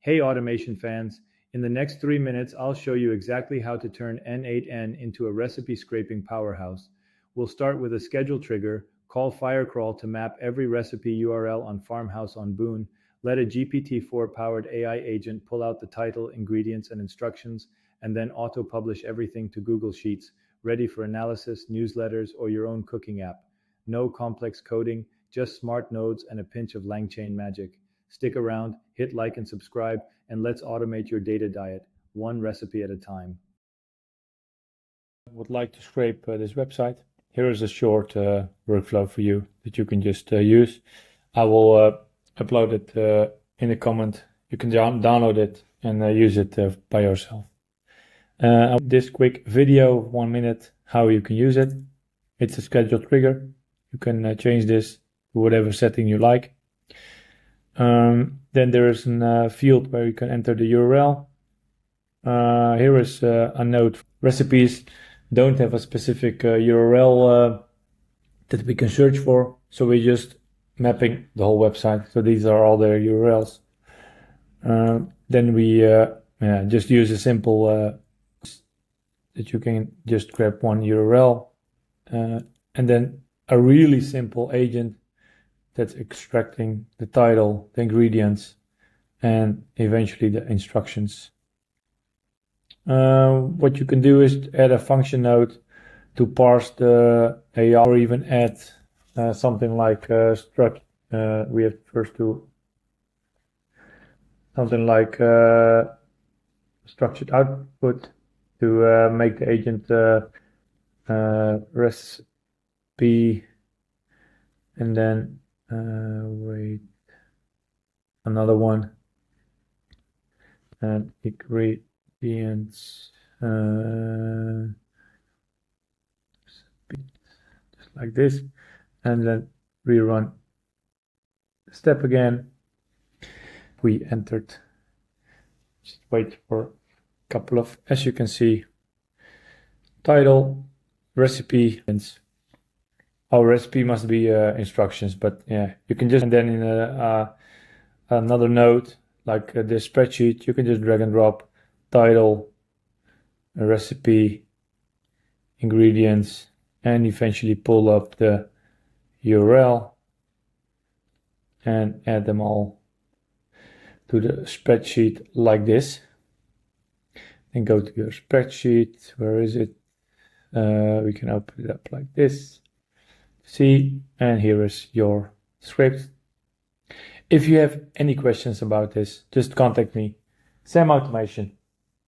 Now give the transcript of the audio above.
Hey automation fans, in the next 3 minutes I'll show you exactly how to turn N8N into a recipe scraping powerhouse. We'll start with a schedule trigger, call FireCrawl to map every recipe URL on Farmhouse on Boone, let a GPT-4 powered AI agent pull out the title, ingredients, and instructions, and then auto-publish everything to Google Sheets, ready for analysis, newsletters, or your own cooking app. No complex coding, just smart nodes and a pinch of LangChain magic. Stick around, hit like and subscribe, and let's automate your data diet, one recipe at a time. Would like to scrape this website. Here is a short workflow for you that you can just use. I will upload it in a comment. You can download it and use it by yourself. This quick video, 1 minute, how you can use it. It's a schedule trigger. You can change this to whatever setting you like. Then there is a field where you can enter the URL. Here is a note. Recipes don't have a specific URL that we can search for, so we're just mapping the whole website. So these are all their URLs. Then we just use a simple that you can just grab one URL and then a really simple agent that's extracting the title, the ingredients, and eventually the instructions. What you can do is add a function node to parse the AI, or even add something like struct. We have first to something like structured output to make the agent recipe, and then wait, another one, and ingredients, just like this, and then rerun the step again. We entered, just wait for a couple of, as you can see, title, recipe, and our recipe must be instructions, but yeah, you can just, and then in another node like this spreadsheet, you can just drag and drop title, a recipe, ingredients, and eventually pull up the URL and add them all to the spreadsheet like this. Then go to your spreadsheet. Where is it? We can open it up like this. See, and here is your script. If you have any questions about this, just contact me. Sam Automation.